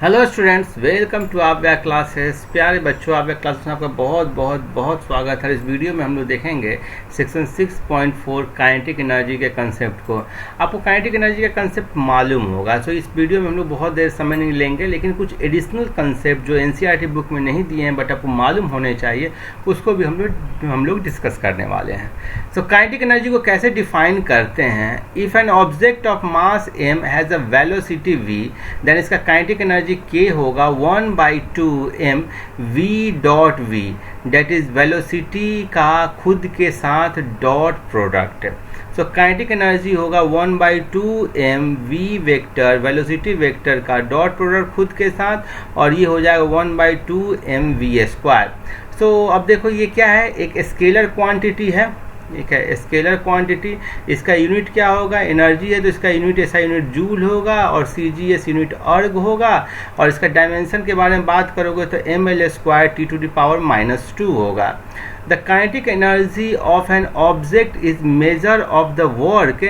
Hello students, welcome to आव्या classes. प्यारे बच्चों, आव्या क्लासेस में आपका बहुत बहुत बहुत स्वागत है। इस वीडियो में हम लोग देखेंगे सेक्शन 6.4 काइनेटिक एनर्जी के कंसेप्ट को। आपको काइनेटिक एनर्जी का कंसेप्ट मालूम होगा, सो इस वीडियो में हम लोग बहुत देर समय नहीं लेंगे, लेकिन कुछ एडिशनल कंसेप्ट जो एनसीईआरटी बुक में नहीं दिए हैं बट आपको मालूम होने चाहिए, उसको भी हम लोग डिस्कस करने वाले हैं। सो काइनेटिक एनर्जी को कैसे डिफाइन करते हैं? If an object of mass m has a velocity v, then इसका काइनेटिक एनर्जी k होगा 1/2 m v dot v, that is velocity का खुद के साथ dot product. So kinetic energy होगा 1/2 m v vector, velocity vector का dot product खुद के साथ, और ये हो जाएगा 1/2 m v स्क्वायर। सो अब देखो ये क्या है, एक स्केलर क्वांटिटी है, ठीक है, स्केलर क्वांटिटी। इसका यूनिट क्या होगा? एनर्जी है तो इसका यूनिट ऐसा यूनिट जूल होगा, और CGS यूनिट अर्ग होगा, और इसका डायमेंशन के बारे में बात करोगे तो ml² T⁻⁻² होगा। The kinetic energy of an object is measure of the work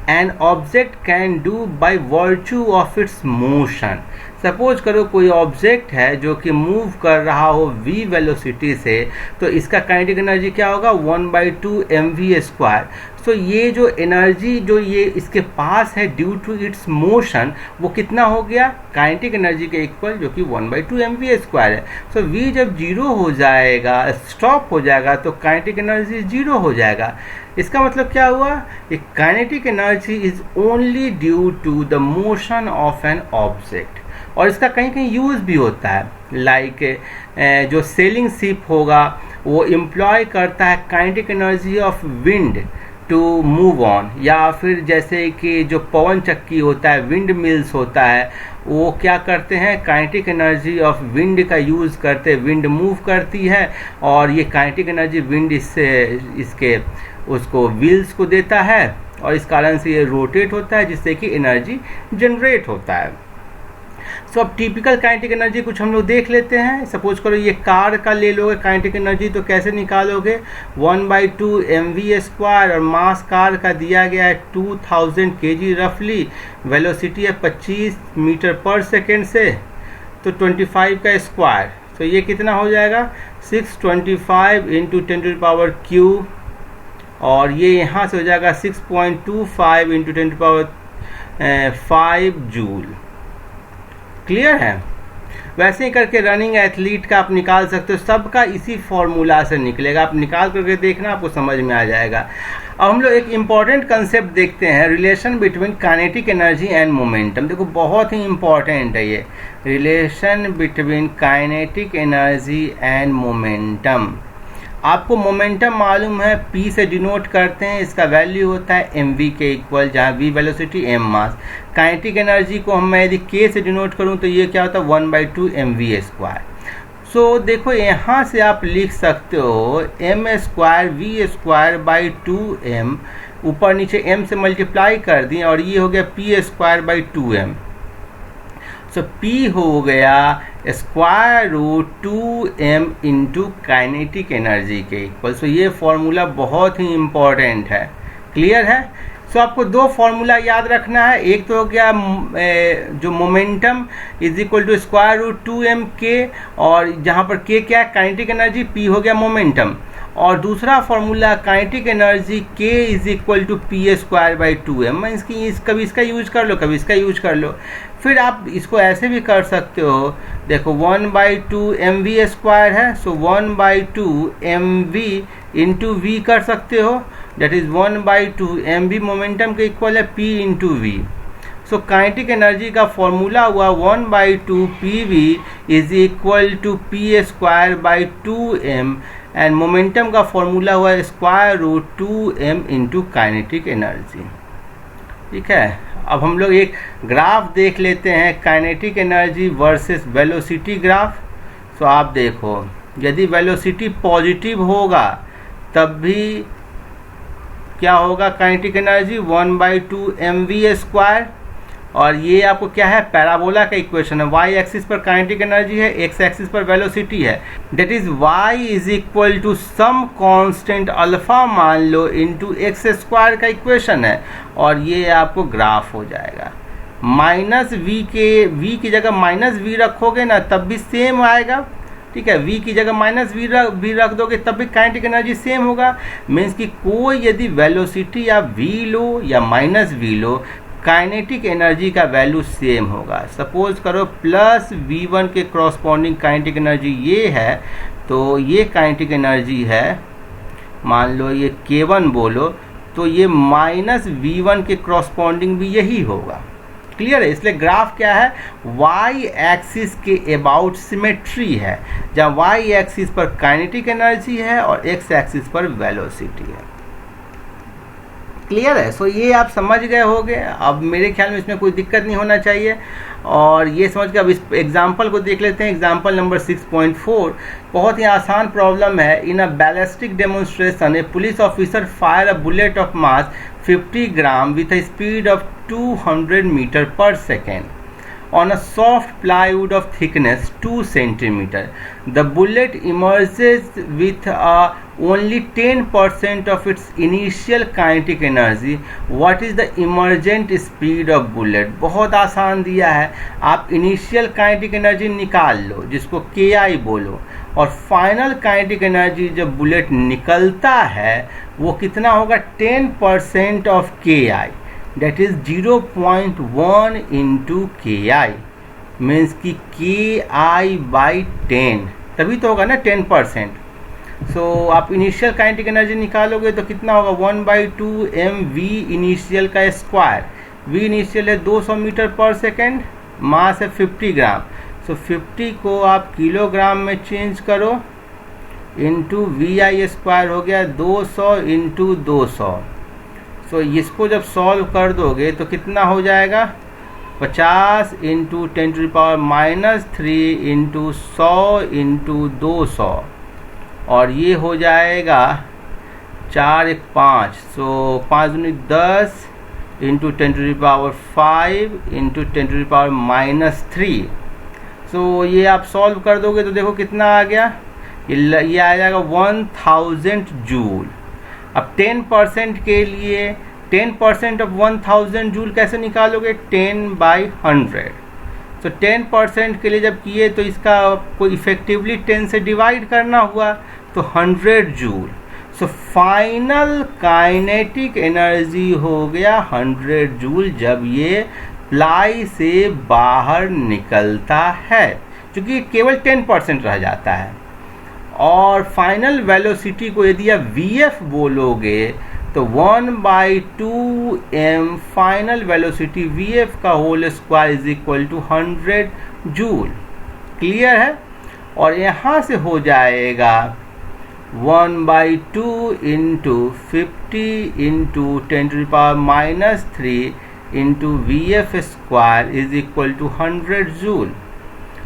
an object can do by virtue of its motion. Suppose करो कोई ऑब्जेक्ट है जो कि मूव कर रहा हो v वेलोसिटी से, तो इसका काइनेटिक एनर्जी क्या होगा? 1/2 mv²। सो ये जो एनर्जी जो ये इसके पास है ड्यू टू इट्स मोशन, वो कितना हो गया? काइनेटिक एनर्जी के इक्वल, जो कि 1/2 mv² है। सो v जब जीरो हो जाएगा, स्टॉप हो जाएगा, तो काइनेटिक एनर्जी जीरो हो जाएगा। इसका मतलब क्या हुआ? Kinetic energy is only due to the motion of an object. और इसका कहीं कहीं यूज़ भी होता है, लाइक जो सेलिंग शिप होगा वो एम्प्लॉय करता है kinetic energy of wind to move on, या फिर जैसे कि जो पवन चक्की होता है, विंड मिल्स होता है, वो क्या करते हैं? काइनेटिक एनर्जी ऑफ विंड का यूज़ करते, विंड मूव करती है, और ये काइनेटिक एनर्जी विंड इसके उसको व्हील्स को देता है, और इस कारण से ये रोटेट होता है, जिससे कि एनर्जी जनरेट होता है। सो अब टिपिकल काइनेटिक एनर्जी कुछ हम लोग देख लेते हैं। सपोज करो ये कार का ले लोगे काइनेटिक एनर्जी, तो कैसे निकालोगे? 1/2 mv², और मास कार का दिया गया है 2000 kg रफली, वेलोसिटी है 25 मीटर पर सेकेंड से, तो 25 का स्क्वायर, तो ये कितना हो जाएगा? 625 × 10⁻³ और ये यहाँ से हो जाएगा 6.25 × 10⁵ जूल। क्लियर है? वैसे ही करके रनिंग एथलीट का आप निकाल सकते हो, सबका इसी फॉर्मूला से निकलेगा, आप निकाल करके देखना, आपको समझ में आ जाएगा। अब हम लोग एक इम्पॉर्टेंट कंसेप्ट देखते हैं, relation between kinetic energy and momentum. देखो बहुत ही इम्पॉर्टेंट है ये, relation between kinetic energy and momentum. आपको मोमेंटम मालूम है, P से डिनोट करते हैं, इसका वैल्यू होता है mv के इक्वल, जहाँ v वेलोसिटी m मास। काइनेटिक एनर्जी को मैं यदि k से डिनोट करूँ तो ये क्या होता है? 1/2 mv²। सो देखो यहाँ से आप लिख सकते हो m² v²/2m, ऊपर नीचे m से मल्टीप्लाई कर दिए, और ये हो गया p²/2m। सो P हो गया √2m इंटू काइनेटिक एनर्जी के इक्वल। सो ये फॉर्मूला बहुत ही इम्पॉर्टेंट है। क्लियर है? सो आपको दो फॉर्मूला याद रखना है, एक तो हो गया जो momentum is equal to √2m k, और जहाँ पर k क्या है? काइनेटिक एनर्जी, P हो गया मोमेंटम, और दूसरा formula kinetic energy k is equal to p²/2m। कभी इसका यूज कर लो, कभी इसका यूज कर लो। फिर आप इसको ऐसे भी कर सकते हो, देखो 1/2 mv² है, सो 1/2 mv इंटू v कर सकते हो, डेट इज 1/2 mv मोमेंटम के इक्वल है p into v। So kinetic energy का फॉर्मूला हुआ 1/2 pv is equal to p²/2m, and momentum का फॉर्मूला हुआ √2m इंटू काइनेटिक एनर्जी। ठीक है, अब हम लोग एक ग्राफ देख लेते हैं, kinetic energy versus velocity graph. So आप देखो, यदि वेलोसिटी पॉजिटिव होगा तब भी क्या होगा? काइनेटिक एनर्जी 1/2 mv², और ये आपको क्या है? पैराबोला का इक्वेशन है, y एक्सिस पर काइनेटिक एनर्जी है, x एक्सिस पर वेलोसिटी है, that is y is equal to some constant alpha मान लो इंटू x² का इक्वेशन है, और ये आपको ग्राफ हो जाएगा। माइनस वी के, वी की जगह माइनस वी रखोगे ना तब भी सेम आएगा, ठीक है। वी की जगह माइनस वी रख दोगे तब भी काइनेटिक एनर्जी सेम होगा। मीन्स कि कोई यदि वेलोसिटी या वी लो या माइनस वी लो, काइनेटिक एनर्जी का वैल्यू सेम होगा। सपोज करो प्लस V1 के क्रॉसपॉन्डिंग काइनेटिक एनर्जी ये है, तो ये काइनेटिक एनर्जी है, मान लो ये K1 बोलो, तो ये माइनस V1 के क्रॉसपॉन्डिंग भी यही होगा। क्लियर है? इसलिए ग्राफ क्या है, वाई एक्सिस के अबाउट सिमेट्री है, जहाँ वाई एक्सिस पर काइनेटिक एनर्जी है और एक्स एक्सिस पर वेलोसिटी है। क्लियर है? सो ये आप समझ गए होंगे। अब मेरे ख्याल में इसमें कोई दिक्कत नहीं होना चाहिए। और ये समझ के अब इस एग्जाम्पल को देख लेते हैं। एग्जाम्पल नंबर 6.4 बहुत ही आसान प्रॉब्लम है। In a ballistic demonstration a police officer fire a bullet of mass 50 gram with a speed of 200 metre per second on a soft plywood of thickness 2 centimeter. The bullet emerges with only 10% of its initial kinetic energy. What is the emergent speed of bullet? बहुत आसान दिया है, आप initial kinetic energy निकाल लो जिसको KI बोलो, और final kinetic energy जब बुलेट निकलता है वो कितना होगा, 10% of KI, that is 0.1 into KI, means कि KI बाई 10, तभी तो होगा ना 10%। सो आप इनिशियल काइनेटिक एनर्जी निकालोगे तो कितना होगा, 1/2 mv इनिशियल का स्क्वायर। v इनिशियल है 200 मीटर पर सेकेंड, मास है 50 ग्राम। सो 50 को आप किलोग्राम में चेंज करो, इंटू VI स्क्वायर हो गया 200 इंटू 200। सो इसको जब सॉल्व कर दोगे तो कितना हो जाएगा, 50 इंटू 10⁻³ इंटू 100 इंटू 200, और ये हो जाएगा 4 1 5, सो 5 दूनी 10 इंटू 10⁵ इंटू 10⁻³ सो ये आप सॉल्व कर दोगे तो देखो कितना आ गया, ये आ जाएगा 1000 जूल। अब 10% के लिए 10% ऑफ 1000 जूल कैसे निकालोगे, 10/100। तो 10% के लिए जब किए तो इसका आपको इफेक्टिवली 10 से डिवाइड करना हुआ तो 100 joule. So final kinetic energy हो गया 100 जूल जब ये प्लाई से बाहर निकलता है, क्योंकि केवल 10% रह जाता है। और फाइनल वेलोसिटी को यदि आप VF बोलोगे तो 1/2 m फाइनल वेलोसिटी VF का whole square is equal to 100 joule. Clear है? और यहाँ से हो जाएगा 1/2 into 50 into 10⁻³ into VF square is equal to 100 joule.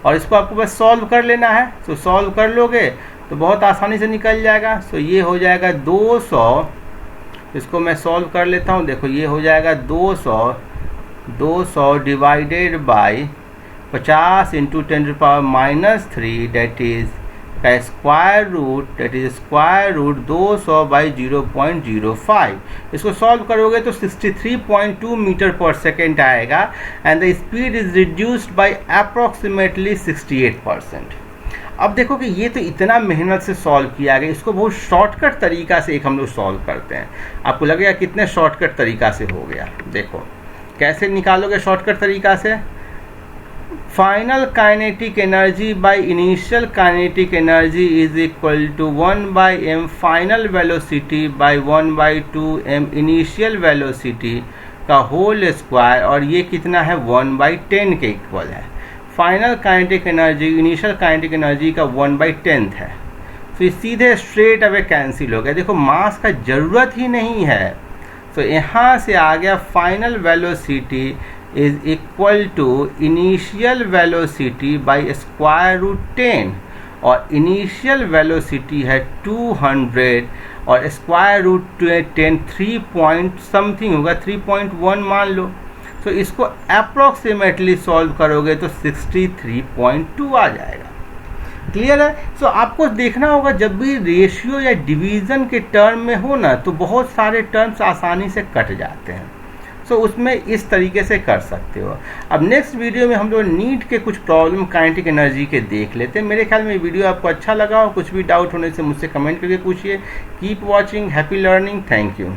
और इसको आपको बस सॉल्व कर लेना है। तो सॉल्व कर लोगे तो बहुत आसानी से निकल जाएगा। सो ये हो जाएगा 200, इसको मैं सॉल्व कर लेता हूँ। देखो ये हो जाएगा 200 divided by 50 into 10⁻³ that is का square root, that is square root 200/0.05। इसको सॉल्व करोगे तो 63.2 मीटर पर सेकेंड आएगा and the speed is reduced by approximately 68%। अब देखो कि ये तो इतना मेहनत से सॉल्व किया गया, इसको बहुत शॉर्टकट तरीका से एक हम लोग सॉल्व करते हैं। आपको लगेगा कितने शॉर्टकट तरीका से हो गया। देखो कैसे निकालोगे शॉर्टकट तरीका से, final kinetic energy by initial kinetic energy is equal to 1/m final velocity by 1/2 m initial velocity का होल स्क्वायर, और ये कितना है 1/10 के इक्वल है। Final kinetic energy initial kinetic energy का 1/10 है। तो ये सीधे स्ट्रेट अवे कैंसिल हो गया। देखो मास का ज़रूरत ही नहीं है। तो यहाँ से आ गया final velocity is equal to initial velocity by square root 10, और इनिशियल वेलोसिटी है 200 और स्क्वायर रूट 10 3 पॉइंट समथिंग होगा, 3.1 मान लो। तो इसको अप्रॉक्सीमेटली सॉल्व करोगे तो 63.2 आ जाएगा। क्लियर है? सो आपको देखना होगा जब भी रेशियो या डिवीज़न के टर्म में हो ना तो बहुत सारे टर्म्स आसानी से कट जाते हैं। सो उसमें इस तरीके से कर सकते हो। अब नेक्स्ट वीडियो में हम लोग नीट के कुछ प्रॉब्लम काइनेटिक एनर्जी के देख लेते हैं। मेरे ख्याल में वीडियो आपको अच्छा लगा हो, कुछ भी डाउट होने से मुझसे कमेंट करके पूछिए। Keep watching, happy learning, thank you.